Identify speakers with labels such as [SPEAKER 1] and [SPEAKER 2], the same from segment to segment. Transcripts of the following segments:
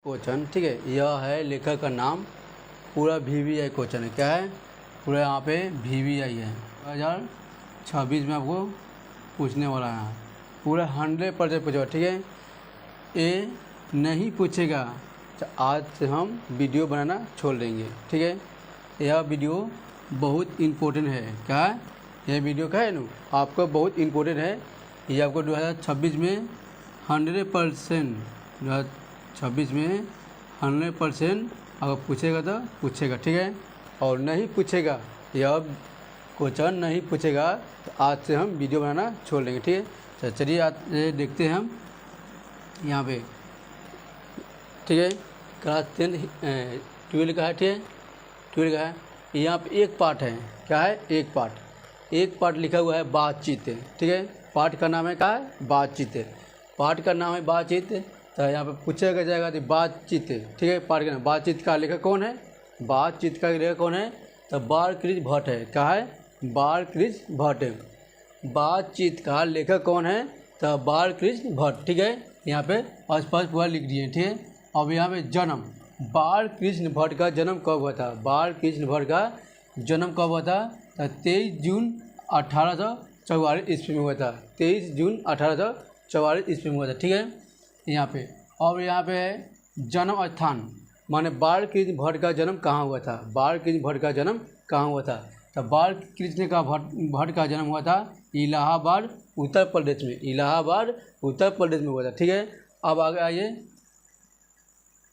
[SPEAKER 1] Question, ठीक है। यह है लेखक का नाम, पूरा VVI क्वेश्चन है। क्या है? पूरा यहाँ पे VVI है। 2026 में आपको पूछने वाला है, पूरा 100% पूछेगा, ठीक है। ये नहीं पूछेगा तो आज से हम वीडियो बनाना छोड़ देंगे, ठीक है। यह वीडियो बहुत इम्पोर्टेंट है। क्या है? यह वीडियो क्या है ना, आपको बहुत इम्पोर्टेंट है। ये आपको 2026 में 100%, 2026 में 100% अगर पूछेगा तो पूछेगा, ठीक है। और नहीं पूछेगा, यह क्वेश्चन नहीं पूछेगा तो आज से हम वीडियो बनाना छोड़ देंगे, ठीक है। तो चलिए आज देखते हैं हम यहाँ पे, ठीक है। क्लास 10 12 का है, ठीक है, 12 का है। यहाँ पे एक पार्ट है। क्या है? एक पार्ट लिखा हुआ है बातचीत, ठीक है। पार्ट का नाम है क्या है? बातचीत। पार्ट का नाम है बातचीत। तो यहाँ पे पूछेगा जाएगा तो बातचीत, ठीक है। पार्ट का नाम बातचीत का लेखक कौन है? बातचीत का लेखक कौन है? तो बालकृष्ण भट्ट है। क्या है? बालकृष्ण भट्ट। बातचीत का लेखक कौन है? तो बालकृष्ण भट्ट, ठीक है। यहाँ पे आसपास पूरा लिख दिए, ठीक है। अब यहाँ पे जन्म, बालकृष्ण भट्ट का जन्म कब हुआ था? बालकृष्ण भट्ट का जन्म कब हुआ था? तो 23 जून 1844 ईस्वी में हुआ था। 23 जून 1844 ईस्वी में हुआ था, ठीक है। यहाँ पे और यहाँ पे है जन्म स्थान, माने बालकृष्ण भट्ट का जन्म कहाँ हुआ था? बालकृष्ण भट्ट का जन्म कहाँ हुआ था? तो बालकृष्ण का भट्ट का जन्म हुआ था इलाहाबाद उत्तर प्रदेश में। इलाहाबाद उत्तर प्रदेश में हुआ था, ठीक है। अब आगे आइए,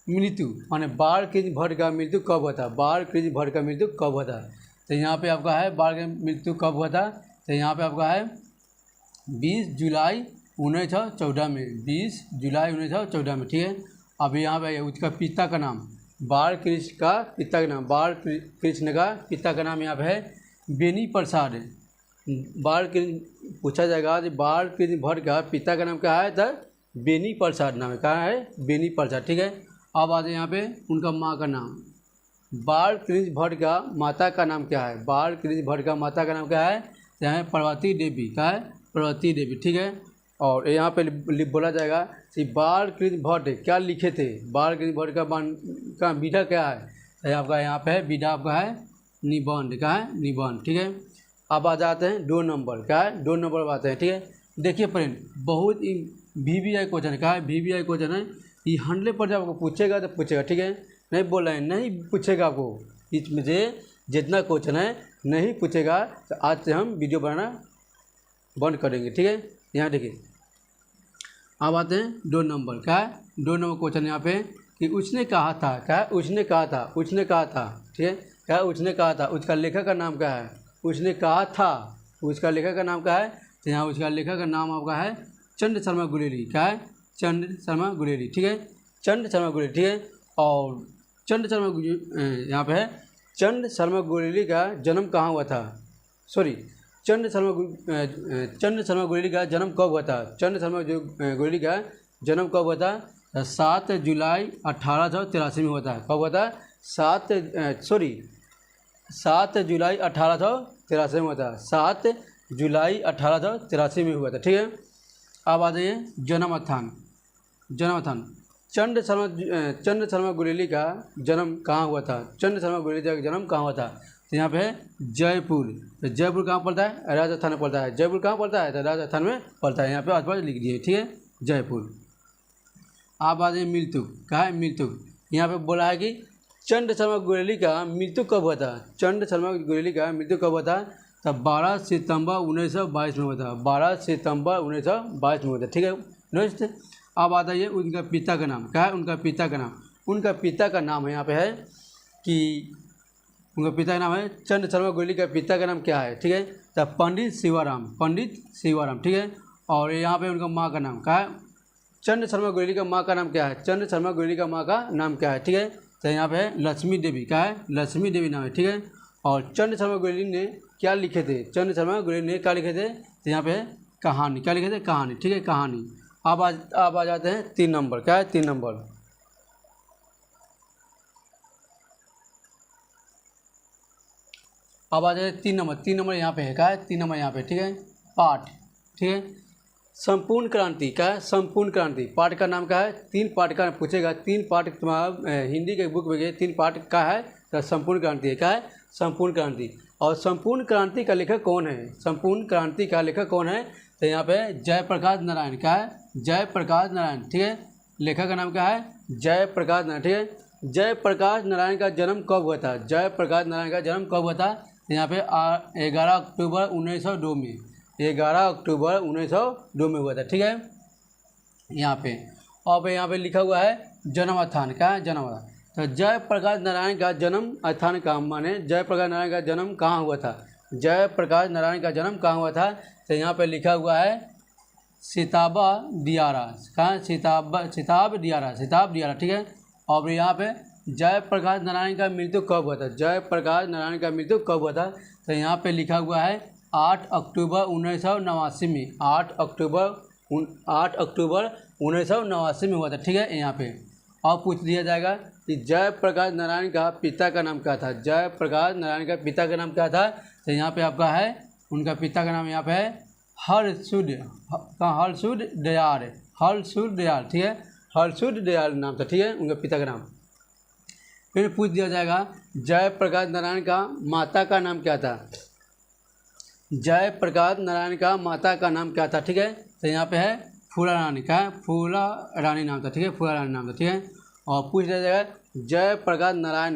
[SPEAKER 1] मृत्यु, माने बालकृष्ण भट्ट का मृत्यु कब हुआ था? बालकृष्ण भट्ट का मृत्यु कब हुआ था? तो यहाँ पे आपका है बाल का मृत्यु कब हुआ था? तो यहाँ पे आपका है 20 जुलाई 1914 में, 20 जुलाई 1914 में, ठीक है। अब यहाँ पे उसका पिता का नाम, बालकृष्ण का पिता का नाम, बालकृष्ण का पिता का नाम यहाँ पे है बेनी प्रसाद। बालकृष्ण पूछा जाएगा कि बालकृष्ण भट्ट का पिता का नाम क्या है? तो बेनी प्रसाद नाम है। कहाँ है? बेनी प्रसाद, ठीक है। अब आ जाए यहाँ पे उनका माँ का नाम, बालकृष्ण भट्ट का माता का नाम क्या है? बालकृष्ण भट्ट का माता का नाम क्या है? यहाँ है पार्वती देवी। क्या है? पार्वती देवी, ठीक है। और यहाँ पे बोला जाएगा कि बालकृष्ण भट्ट क्या लिखे थे? बालकृष्ण भट्ट का विधा क्या है? तो आपका यहाँ पे है विधा, आपका है निबंध। क्या है? निबंध, ठीक है। अब आ जाते हैं 2 नंबर। क्या है? 2 नंबर पर आते हैं, ठीक है। देखिए फ्रेंड, बहुत ही VVI क्वेश्चन है। क्या है? VVI क्वेश्चन है। ये 100% आपको पूछेगा तो पूछेगा, ठीक है। नहीं बोल रहे हैं नहीं पूछेगा आपको, इसमें से जितना क्वेश्चन है नहीं पूछेगा तो आज से हम वीडियो बनाना बंद करेंगे, ठीक है। यहाँ देखिए, अब आते हैं 2 नंबर। क्या है? 2 नंबर क्वेश्चन यहाँ पे कि उसने कहा था। क्या है? उसने कहा था, उसने कहा था, ठीक है। क्या है? उसने कहा था, उसका लेखक का नाम क्या है? उसने कहा था, उसका लेखक का नाम क्या है? तो यहाँ उसका लेखक का नाम आपका है चंद्र शर्मा गुलेरी। क्या है? चंद्र शर्मा गुलेरी, ठीक है। चंद्र शर्मा गुलेरी, ठीक है। और चंद्र शर्मा यहाँ पे है चंद्र शर्मा गुलेरी का जन्म कहाँ हुआ था? सॉरी, चंद्र शर्मा गुलेरी का जन्म कब हुआ था? चंद्र शर्मा गुलेरी का जन्म कब हुआ था? 7 जुलाई 1883 में हुआ था। कब हुआ था? 7 जुलाई 1883 में हुआ था। 7 जुलाई 1883 में हुआ था, ठीक है। अब आ जाइए जन्म स्थान। जन्म स्थान, चंद्र शर्मा गुलेरी का जन्म कहाँ हुआ था? चंद्र शर्मा गुलेरी का जन्म कहाँ हुआ था? तो यहाँ पे है जयपुर। तो जयपुर कहाँ पड़ता है? राजस्थान में पड़ता है। जयपुर कहाँ पड़ता है? तो राजस्थान में पड़ता है। यहाँ पे आसपास लिख दिए, ठीक है, जयपुर। आप आ जाइए मृत्यु। क्या है? मृत्यु, यहाँ पे बोला है कि चंद्र शर्मा गुलेरी का मृत्यु कब हुआ था? चंद्र शर्मा गुलेरी का मृत्यु कब हुआ था? तब 12 सितंबर 1922 में हुआ था। 12 सितंबर 1922 में हुआ था, ठीक है। नेक्स्ट, अब आता है उनका पिता का नाम। क्या है? उनका पिता का नाम, उनका पिता का नाम यहाँ पे है कि उनका पिता का नाम है चंद्र शर्मा गुलेरी का पिता का नाम क्या है? ठीक है, तब पंडित शिवाराम, पंडित शिवाराम, ठीक है। और यहाँ पे उनका माँ का नाम क्या है? चंद्र शर्मा गुलेरी का माँ का नाम क्या है? चंद्र शर्मा गुलेरी का माँ का नाम क्या है? ठीक है, तो यहाँ पे है लक्ष्मी देवी। क्या है? लक्ष्मी देवी नाम है, ठीक है। और चंद्र शर्मा गुलेरी ने क्या लिखे थे? चंद्र शर्मा गुलेरी ने क्या लिखे थे? तो यहाँ पे है कहानी। क्या लिखे थे? कहानी, ठीक है, कहानी। अब आ जाते हैं 3 नंबर। क्या है? 3 नंबर। अब आ जाए 3 नंबर। 3 नंबर यहाँ पे है। क्या है? 3 नंबर यहाँ पे, ठीक है, पाठ, ठीक है। संपूर्ण क्रांति क्या है? संपूर्ण क्रांति पाठ का नाम क्या है? 3 पाठ का पूछेगा, 3 पाठ तुम्हारा हिंदी के बुक में गए 3 पाठ का है, तो संपूर्ण क्रांति है। क्या है? संपूर्ण क्रांति। और संपूर्ण क्रांति का लेखक कौन है? संपूर्ण क्रांति का लेखक कौन है? तो यहाँ पे जयप्रकाश नारायण। क्या है? जयप्रकाश नारायण। ठीक है, लेखक का नाम क्या है? जयप्रकाश नारायण। ठीक है, जयप्रकाश नारायण का जन्म कब हुआ था? जयप्रकाश नारायण का जन्म कब हुआ था? तो यहाँ पे 11 अक्टूबर 1902 में, 11 अक्टूबर 1902 में हुआ था। ठीक है, यहाँ पे अब यहाँ पे लिखा हुआ है जन्म स्थान। क्या है? जन्म स्थान। तो जयप्रकाश नारायण का जन्म स्थान कहाँ, माने जयप्रकाश नारायण का जन्म कहाँ हुआ था? जयप्रकाश नारायण का जन्म कहाँ हुआ था? तो यहाँ पे लिखा हुआ है सिताबा दियारा। कहाँ? सिताब दियारा। ठीक है, और यहाँ पे जयप्रकाश नारायण का मृत्यु कब हुआ था? जयप्रकाश नारायण का मृत्यु कब हुआ था? तो यहाँ पे लिखा हुआ है 8 अक्टूबर 1989 में। 8 अक्टूबर 1989 में हुआ था। ठीक है, यहाँ पे और पूछ दिया जाएगा कि जयप्रकाश नारायण का पिता का नाम क्या था? जयप्रकाश नारायण का पिता का नाम क्या था? तो यहाँ पे आपका है, उनका पिता का नाम यहाँ पे है हरसुद दयाल। ठीक है, हरसुद दयाल नाम था। ठीक है, उनका पिता का नाम। फिर पूछ दिया जाएगा जयप्रकाश नारायण का माता का नाम क्या था? जयप्रकाश नारायण का माता का नाम क्या था? ठीक है, तो यहाँ पे है फूला रानी। क्या है? फूला रानी नाम था। ठीक है, फूला रानी नाम था। ठीक है, और पूछ दिया जाएगा जयप्रकाश नारायण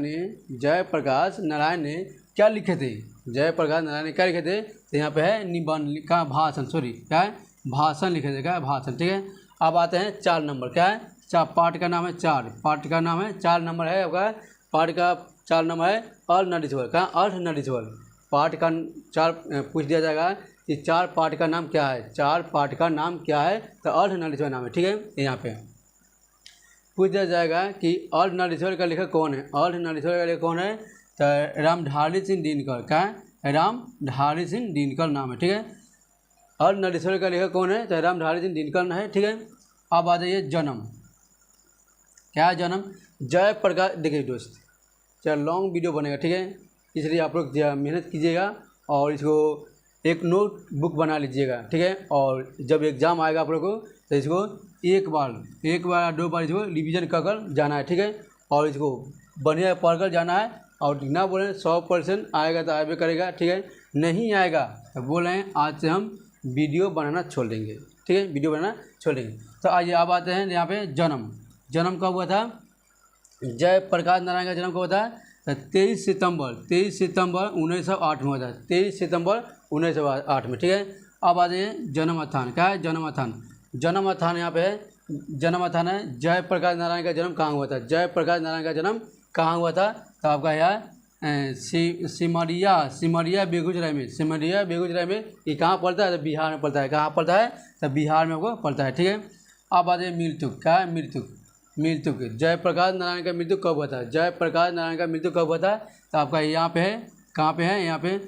[SPEAKER 1] ने क्या लिखे थे? जयप्रकाश नारायण ने क्या लिखे थे? तो यहाँ पे है निबंध का भाषण, क्या है? भाषण लिखे थे। क्या है? भाषण। ठीक है, अब आते हैं 4 नंबर। क्या है? पाठ का नाम है 4। पाठ का नाम है 4 नंबर है आपका। पाठ का 4 नंबर है अर्धनारीश्वर। क्या? अर्धनारीश्वर। पाठ का 4 पूछ दिया जाएगा कि 4 पाठ का नाम क्या है? 4 पाठ का नाम क्या है? तो अर्धनारीश्वर नाम है। ठीक है, यहाँ पे पूछ दिया जाएगा कि अर्धनारीश्वर का लेखक कौन है? अर्धनारीश्वर का लेखक कौन है? तो रामधारी सिंह दिनकर। क्या है? रामधारी सिंह दिनकर नाम है। ठीक है, अर्धनारीश्वर का लेखक कौन है? तो रामधारी सिंह दिनकर है। ठीक है, अब आ जाइए जन्म। क्या है जन्म? जयप्रकाश। देखिए दोस्त, चल लॉन्ग वीडियो बनेगा। ठीक है, इसलिए आप लोग मेहनत कीजिएगा और इसको एक नोट बुक बना लीजिएगा। ठीक है, और जब एग्ज़ाम आएगा आप लोग को तो इसको एक बार 2 बार इसको रिवीजन कर जाना है। ठीक है, और इसको बढ़िया पढ़कर जाना है। और ना बोलें 100% आएगा तो आगे करेगा। ठीक है, नहीं आएगा तो बोल रहे हैं आज से हम वीडियो बनाना छोड़ देंगे। ठीक है, वीडियो बनाना छोड़ देंगे। तो आइए अब आते हैं यहाँ पे जन्म कब हुआ था? जयप्रकाश नारायण का जन्म कब हुआ था? 23 सितंबर 1908 में हुआ था। 23 सितंबर 1908 में। ठीक है, अब आ जाइए जन्म स्थान। क्या है? जन्म स्थान यहाँ पे है। जन्म स्थान है जयप्रकाश नारायण का जन्म कहाँ हुआ था? जयप्रकाश नारायण का जन्म कहाँ हुआ था? तो आपका यहाँ सिमरिया बेगूसराय में। सिमरिया बेगूसराय में ये कहाँ पड़ता है? तो बिहार में पड़ता है। कहाँ पड़ता है? तो बिहार में आपको पड़ता है। ठीक है, अब आ जाइए मृत्यु। क्या है? मृत्यु जयप्रकाश नारायण का मृत्यु कब हुआ था? जयप्रकाश नारायण का मृत्यु कब हुआ था? तो आपका यहाँ पे है। कहाँ पे है? यहाँ पे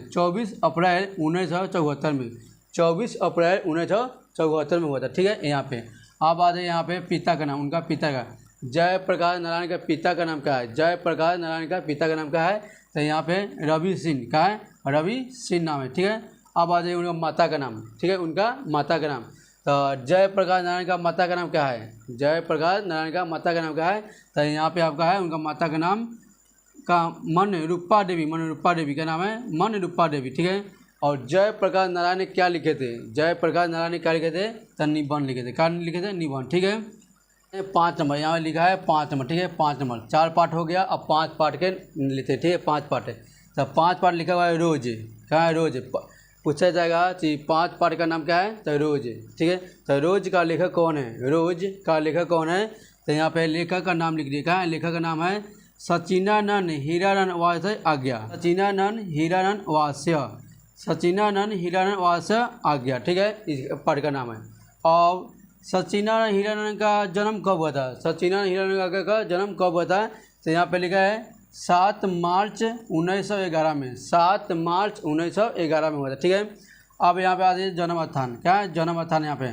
[SPEAKER 1] 24 अप्रैल 1974 में। 24 अप्रैल 1974 में हुआ था। ठीक है, यहाँ पे अब आ जाए यहाँ पे पिता का नाम। उनका पिता का जयप्रकाश नारायण का पिता का नाम क्या है? जयप्रकाश नारायण का पिता का नाम क्या है? तो यहाँ पे रवि सिंह। क्या है? रवि सिंह नाम है। ठीक है, अब आ जाइए उनका माता का नाम। ठीक है, उनका माता का नाम। तो जयप्रकाश नारायण का माता का नाम क्या है? जयप्रकाश नारायण का माता का नाम क्या है? तो यहाँ पे आपका है उनका माता का नाम का मनरूपा देवी का नाम है मनरूपा देवी। ठीक है, और जयप्रकाश नारायण ने क्या लिखे थे? जयप्रकाश नारायण ने क्या लिखे थे? तो निबंध लिखे थे। क्या लिखे थे? निबंध। ठीक है, 5 नंबर यहाँ लिखा है 5 नंबर। ठीक है, 5 नंबर। 4 पार्ट हो गया, अब 5 पार्ट के लेते। ठीक है, 5 पार्ट है। तो 5 पार्ट लिखा हुआ है रोज। क्या है? रोज। पूछा जाएगा कि 5 पार्ट का नाम क्या है? तो रोज। ठीक है, तो रोज का लेखक कौन है? रोज का लेखक कौन है? तो यहाँ पे लेखक का नाम लिख दिया। क्या है? लेखक का नाम है सचिनानंद हीरानंद वास्य आज्ञा। सचिनानंद हीरानंद वास्य आज्ञा। ठीक है, इस पार्ट का नाम है। और सचिनानंद हीरानंद का जन्म कब हुआ था? सचिनानंद हीरानंद आज्ञा का जन्म कब हुआ था? तो यहाँ पे लिखा है 7 मार्च 1911 में। 7 मार्च 1911 में हुआ था। ठीक है, अब यहाँ पे आ जाइए जन्म स्थान। क्या है? जन्म स्थान यहाँ पे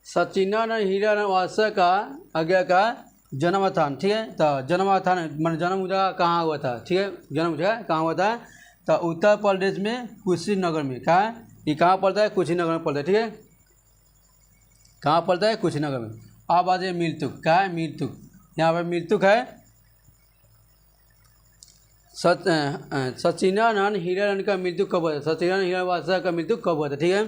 [SPEAKER 1] सचिनानंद हीरानंद वास्य का आज्ञा का जन्म स्थान। ठीक है, तो जन्म स्थान मतलब जन्म जगह कहाँ हुआ था? ठीक है, जन्म जगह कहाँ हुआ था? तो उत्तर प्रदेश में कुशीनगर में। क्या है? ये कहाँ पड़ता है? कुशीनगर में पड़ता है, ठीक है। कहाँ पड़ता है? कुशीनगर में। अब आ जाए मृतक, क्या है? मृतक, यहाँ पे मृतक है सचिनानंद हीरानंद का मृत्यु कब हुआ था? सचिनानंद हीरानंद वादशाह का मृत्यु कब हुआ था, ठीक है।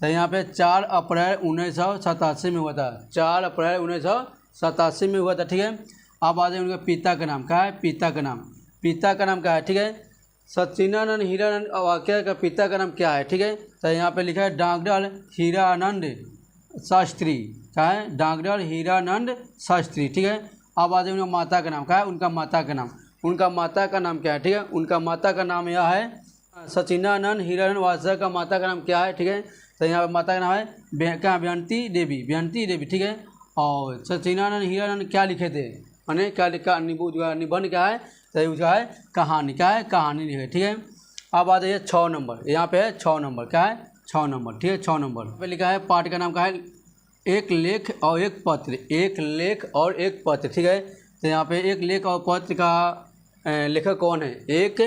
[SPEAKER 1] तो यहाँ पे 4 अप्रैल 1987 में हुआ था। 4 अप्रैल 1987 में हुआ था, ठीक है। अब आ जाए उनके पिता का नाम, क्या है? पिता का नाम, पिता का नाम क्या है, ठीक है। सचिनानंद हीरानंद वाक्य का पिता का नाम क्या है, ठीक है। तो यहाँ पे लिखा है डॉक्टर हीरानंद शास्त्री, क्या है? डॉक्टर हीरानंद शास्त्री, ठीक है। अब आ जाए उनका माता का नाम, क्या है? उनका माता का नाम, उनका माता का नाम क्या है, ठीक है। उनका माता का नाम यह है सचिनानंद हीरानंद वादशाह का माता का नाम क्या है, ठीक है। तो यहाँ पर माता का नाम है क्या? बेअंती देवी, बेअंती देवी, ठीक है। और सचिनानंद हीरानंद क्या लिखे थे, मैंने क्या लिखा? निबंध क्या है? तो उसका है कहानी, क्या है? कहानी लिखे, ठीक है। अब आ जाइए 6 नंबर, यहाँ पे है 6 नंबर, क्या है? 6 नंबर, ठीक है। 6 नंबर पे लिखा है पाठ का नाम क्या है? एक लेख और एक पत्र, एक लेख और एक पत्र, ठीक है। तो यहाँ पे एक लेख और पत्र का लेखक कौन है? एक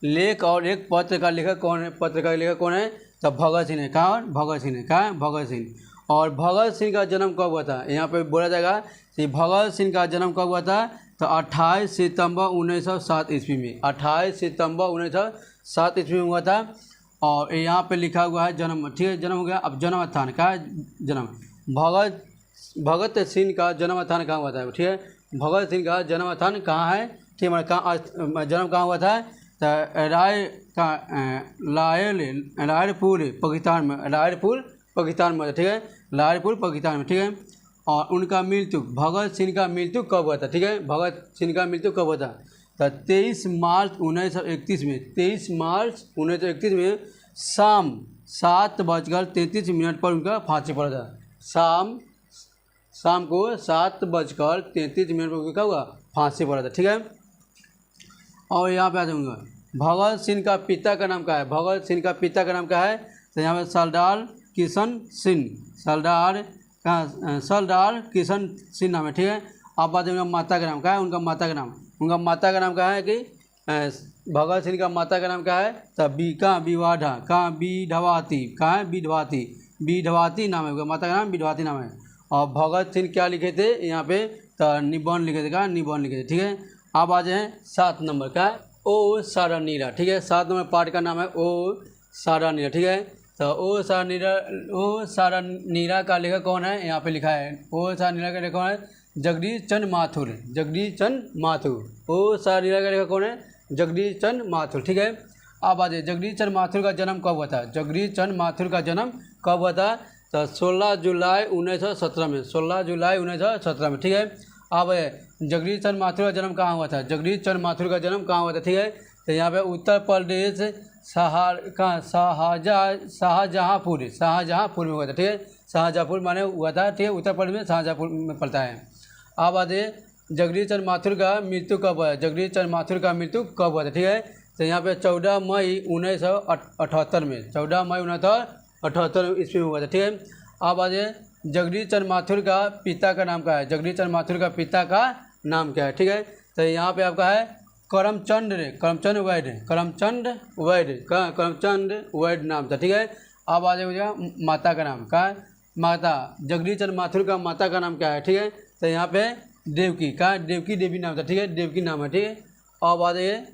[SPEAKER 1] लेख और एक पत्र का लेखक कौन है? पत्र का लेखक कौन है? तो भगत सिंह है, कहाँ? भगत सिंह है, कहाँ? भगत सिंह। और भगत सिंह का जन्म कब हुआ था? यहाँ पे बोला जाएगा कि भगत सिंह का जन्म कब हुआ था? तो 28 सितंबर 1907 ईस्वी में, 28 सितंबर 1907 ईस्वी में हुआ था। और यहाँ पे लिखा हुआ है जन्म, ठीक है। जन्म हो गया। अब जन्म स्थान, क्या है? जन्म भगत सिंह का जन्म स्थान कहाँ हुआ था, ठीक है। भगत सिंह का जन्म स्थान कहाँ है, ठीक है। कहाँ जन्म कहाँ हुआ था? तो रायपुर पाकिस्तान में, रायपुर पाकिस्तान में, ठीक है। रायपुर पाकिस्तान में, ठीक है। और उनका मृत्यु, भगत सिंह का मृत्यु कब हुआ था, ठीक है। भगत सिंह का मृत्यु कब हुआ था? तो 23 मार्च 1931 में, 23 मार्च 1931 में शाम 7:33 पर उनका फांसी पड़ा था। शाम को 7:33 पर क्या हुआ? फांसी पड़ा था, ठीक है। और यहाँ पे आ जाऊँगा भगत सिंह का पिता का नाम क्या है? भगत सिंह का पिता का नाम क्या है? तो यहाँ पे सरदार किशन सिंह, सरदार किशन सिंह नाम है, ठीक है। अब बात उनका माता का नाम क्या है? उनका माता का नाम, उनका माता का नाम क्या है कि भगत सिंह का माता का नाम क्या है? तो विवाधा, कहाँ? विधवाती, कहाँ है? विधवाती, विधवाती नाम है उनका माता का नाम, विधवाती नाम है। और भगत सिंह क्या लिखे थे यहाँ पे? तो निबंध लिखे थे, कहाँ? निबंध लिखे थे, ठीक है। अब आ जाए 7 नंबर का ओ सारा नीरा, ठीक है। 7 नंबर पार्ट का नाम है ओ सारा नीरा, ठीक है। तो ओ सारा नीरा का लेखक कौन है? यहाँ पे लिखा है ओ सारा नीरा का लेखक कौन है? जगदीश चंद्र माथुर, जगदीश चंद्र माथुर। ओ सारा नीरा का लेखक कौन है? जगदीश चंद्र माथुर, ठीक है। अब आ जाए जगदीश चंद्र माथुर का जन्म कब हुआ था? जगदीश चंद्र माथुर का जन्म कब हुआ था? तो 16 जुलाई 1917 में, 16 जुलाई 1917 में, ठीक है। अब जगदीश चंद्र माथुर का जन्म कहाँ हुआ था? जगदीश चंद्र माथुर का जन्म कहाँ हुआ था, ठीक है। तो यहाँ पे उत्तर प्रदेश शाहजहाँपुर में हुआ था, ठीक है। शाहजहाँपुर माने हुआ था, ठीक है। उत्तर प्रदेश में शाहजहाँपुर में पड़ता है। अब आते जगदीश चंद्र माथुर का मृत्यु कब हुआ? जगदीश चंद्र माथुर का मृत्यु कब हुआ था, ठीक है। तो यहाँ पे 14 मई 1978 में, 14 मई 1978 ईस्वी में हुआ था, ठीक है। अब आ जाए जगदीश चंद्र माथुर का पिता का नाम क्या है? जगदीश चंद्र माथुर का पिता का नाम क्या है, ठीक है। तो यहाँ पे आपका है करमचंद वैद्य नाम था, ठीक है। अब आ जाएगा माता का नाम, क्या है? माता जगदीश चंद्र माथुर का माता का नाम क्या है, ठीक है। तो यहाँ पे देवकी, का देवकी देवी नाम था, ठीक है। देवकी नाम है, ठीक है। अब आ जाइए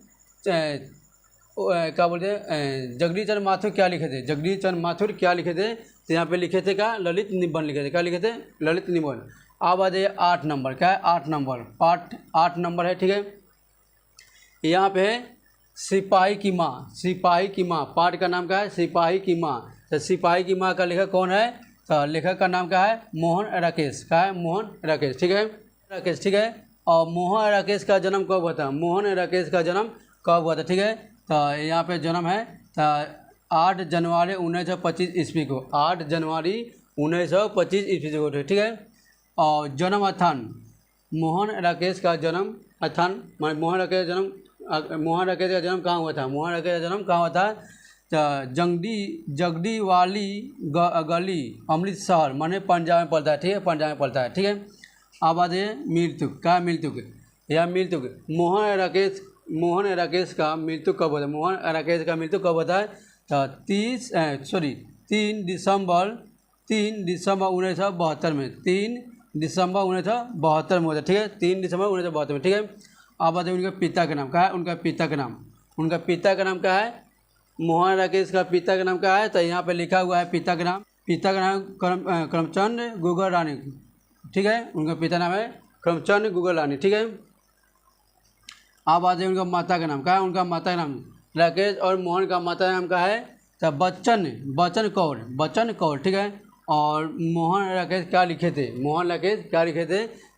[SPEAKER 1] क्या बोलते हैं जगदीश चंद्र माथुर क्या लिखे थे? जगदीश चंद्र माथुर क्या लिखे थे? तो यहाँ पे लिखे थे क्या? ललित निबंध लिखे थे। क्या लिखे थे? ललित निबंध। अब आ जाइए 8 नंबर, क्या है? 8 नंबर पार्ट 8 नंबर है, ठीक है। यहाँ पे है सिपाही की माँ, सिपाही की माँ पार्ट का नाम क्या है? सिपाही की माँ। तो सिपाही की माँ का लेखक कौन है? तो लेखक का नाम क्या है? मोहन राकेश, क्या है? मोहन राकेश, ठीक है। राकेश, ठीक है। और मोहन राकेश का जन्म कब हुआ था? मोहन राकेश का जन्म कब हुआ था, ठीक है। तो यहाँ पे जन्म है तो 8 जनवरी 1925 ईस्वी को, 8 जनवरी 1925 ईस्वी को, ठीक है। और जन्म स्थान मोहन राकेश का जन्म स्थान, मोहन राकेश का जन्म कहाँ हुआ था? मोहन राकेश का जन्म कहाँ हुआ था? जगदी वाली गली अमृतसर माने पंजाब में पड़ता है, ठीक है। पंजाब में पड़ता है, ठीक है। अब आ जाइए मृत्यु, क्या मृत्यु? या मृत्यु मोहन राकेश का मृत्यु कब होता है? मोहन राकेश का मृत्यु कब होता है? तो 3 दिसंबर 1972 में 3 दिसंबर 1972 में होता है, ठीक है। 3 दिसंबर 1972 में, ठीक है। अब बताइए उनके पिता का नाम क्या है। उनका पिता का नाम क्या है। मोहन राकेश का पिता का नाम क्या है। तो यहाँ पे लिखा हुआ है पिता का नाम करमचंद गुगल रानी, ठीक है। उनका पिता नाम है करमचंद गुगल रानी, ठीक है। अब आते हैं उनका माता का नाम क्या है। उनका माता का नाम राकेश और मोहन का माता का नाम क्या है। तो बच्चन कौर, ठीक है। और मोहन राकेश क्या लिखे थे।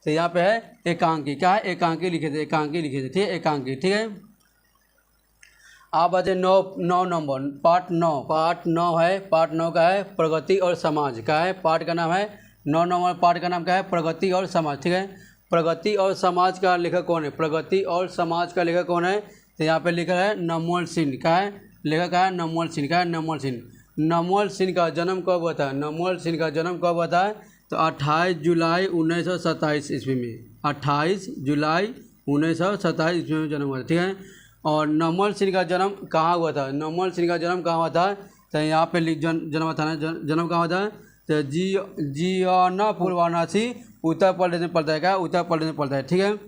[SPEAKER 1] तो यहाँ पे है एकांकी, क्या है एकांकी लिखे थे, ठीक है, एकांकी, ठीक है। आप आते 9 नंबर पार्ट 9 है। पार्ट 9 का है प्रगति और समाज, का है पार्ट का नाम है 9 नंबर पार्ट का नाम क्या है प्रगति और समाज, ठीक है। प्रगति और समाज का लेखक कौन है। तो यहाँ पे लिखा है नमोल सिंह, का है लेखक है नमोल सिंह, नमोल सिंह का जन्म कब हुआ था। तो 28 जुलाई 1927 ईस्वी में, 28 जुलाई 1927 ईस्वी में जन्म हुआ था, ठीक है। और नमोल सिंह का जन्म कहाँ हुआ था। तो यहाँ पे जन्म कहाँ हुआ था। तो जियानापुर वाराणसी उत्तर प्रदेश में पड़ता है, ठीक है।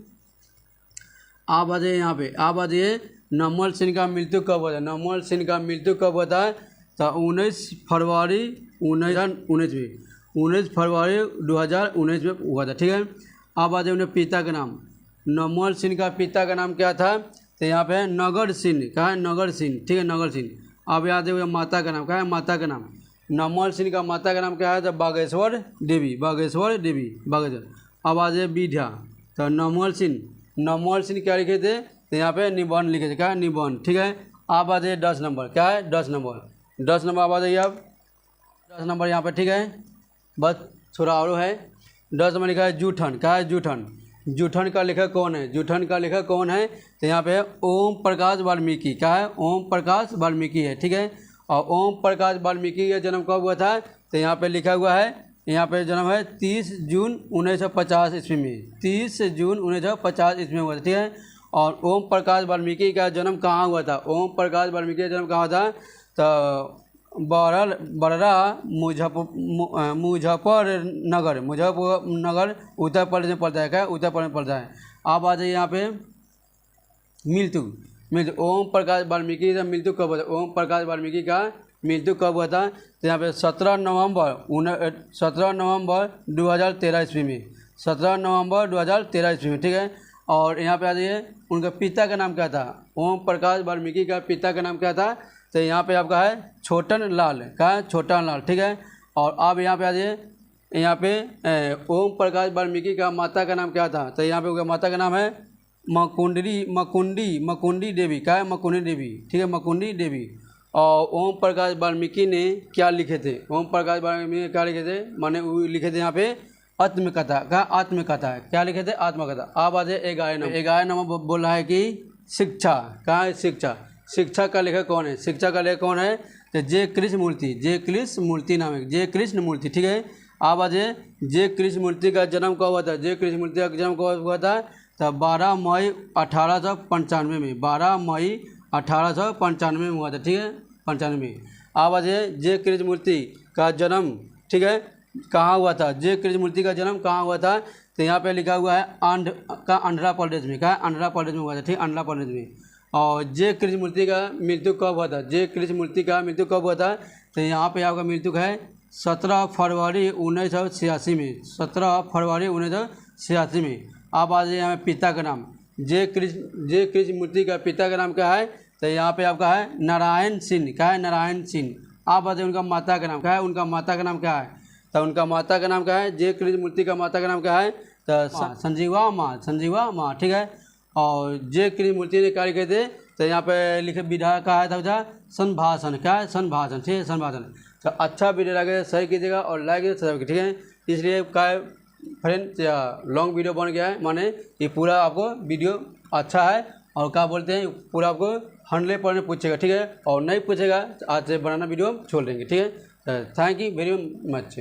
[SPEAKER 1] आप आ जाइए यहाँ पे, नमोल सिंह का मृत्यु कब हुआ था। तो 19 फरवरी 2019 में हुआ था, ठीक है। अब आ जाइए उन्हें पिता का नाम। नमोल सिंह का पिता का नाम क्या था। तो यहाँ पे नगर सिंह, ठीक है, नगर सिंह। अब याद है माता का नाम क्या है। नमोल सिंह का माता का नाम क्या है। तो बागेश्वर देवी। अब आ जाए विद्या। तो नमोल सिंह क्या लिखे थे। तो यहाँ पे निबंध लिखे थे, क्या है निबंध, ठीक है। आप आ जाइए 10 नंबर, क्या है 10 नंबर आप आ जाइए। आप 10 नंबर यहाँ पे, ठीक है। बस थोड़ा और है। 10 नंबर लिखा है जूठन, क्या है जूठन का लेखक कौन है। तो यहाँ पे ओम प्रकाश वाल्मीकि, क्या है ओम प्रकाश वाल्मीकि है, ठीक है। और ओम प्रकाश वाल्मीकि का जन्म कब हुआ था। तो यहाँ पे लिखा हुआ है, यहाँ पे जन्म है 30 जून 1950 ईस्वी में, 30 जून 1950 ईस्वी में हुआ था, ठीक है। और ओम प्रकाश वाल्मीकि का जन्म कहाँ हुआ था। तो बड़रा मुजफ्फरनगर उत्तर प्रदेश में पड़ता है, क्या उत्तर प्रदेश में पड़ता है। आप आ जाइए यहाँ पे मृत्यु। ओम प्रकाश वाल्मीकि का मृत्यु कब हुआ था। तो यहाँ पे 17 नवंबर 2013 ईस्वी में, 17 नवंबर 2013 ईस्वी में, ठीक है। और यहाँ पे आ जाइए उनका पिता का नाम क्या था। ओम प्रकाश वाल्मीकि का पिता का नाम क्या था। तो यहाँ पे आपका है छोटन लाल, ठीक है। और आप यहाँ पे आ जाइए, यहाँ पे ओम प्रकाश वाल्मीकि का माता का नाम क्या था। तो यहाँ पे उनका माता का नाम है मकुंडी देवी, क्या है मकुंडी देवी, ठीक है, मकुंडी देवी। और ओम प्रकाश वाल्मीकि ने क्या लिखे थे। माने वो लिखे थे यहाँ पे आत्मकथा, क्या लिखे थे आत्मकथा। आप आ जाए 11 नंबर बोल रहा है कि शिक्षा, क्या है शिक्षा का लेखक कौन है। तो जे कृष्ण मूर्ति नाम है, ठीक है। आप आ जाए जे कृष्ण मूर्ति का जन्म कब हुआ था। तो 12 मई 1895 में, 12 मई 1895 में हुआ था, ठीक है, 95 में। आप आ जाइए जे कृष्ण मूर्ति का जन्म, ठीक है, कहाँ हुआ था। तो यहाँ पे लिखा हुआ है आंध्र प्रदेश में, क्या आंध्र प्रदेश में हुआ था, ठीक, आंध्र प्रदेश में। और जे कृष्ण मूर्ति का मृत्यु कब हुआ था। तो यहाँ पे आपका मृत्यु है 17 फरवरी 1986 में, 17 फरवरी 1986 में। आप आ जाइए यहाँ पिता का नाम। जे कृष्ण मूर्ति का पिता का नाम क्या है। तो यहाँ पे आपका है नारायण सिंह, क्या है नारायण सिंह। आप बताइए उनका माता का नाम क्या है। तो उनका माता का नाम क्या है। जे कृष्ण मूर्ति का माता का नाम क्या है। तो संजीवा माँ, ठीक है। और जे कृष्ण मूर्ति ने क्या लिखे थे। तो यहाँ पे लिखे विधा का है था संभाषण, क्या है संभाषण, ठीक है, संभाषण। तो अच्छा वीडियो लगे सही कीजिएगा और लाइक कीजिएगा, ठीक है। इसलिए क्या फ्रेंड्स लॉन्ग वीडियो बन गया है, माने ये पूरा आपको वीडियो अच्छा है। और क्या बोलते हैं पूरा आपको 100% पूछेगा, ठीक है। और नहीं पूछेगा तो आज से बनाना वीडियो छोड़ देंगे, ठीक है। Thank you very much.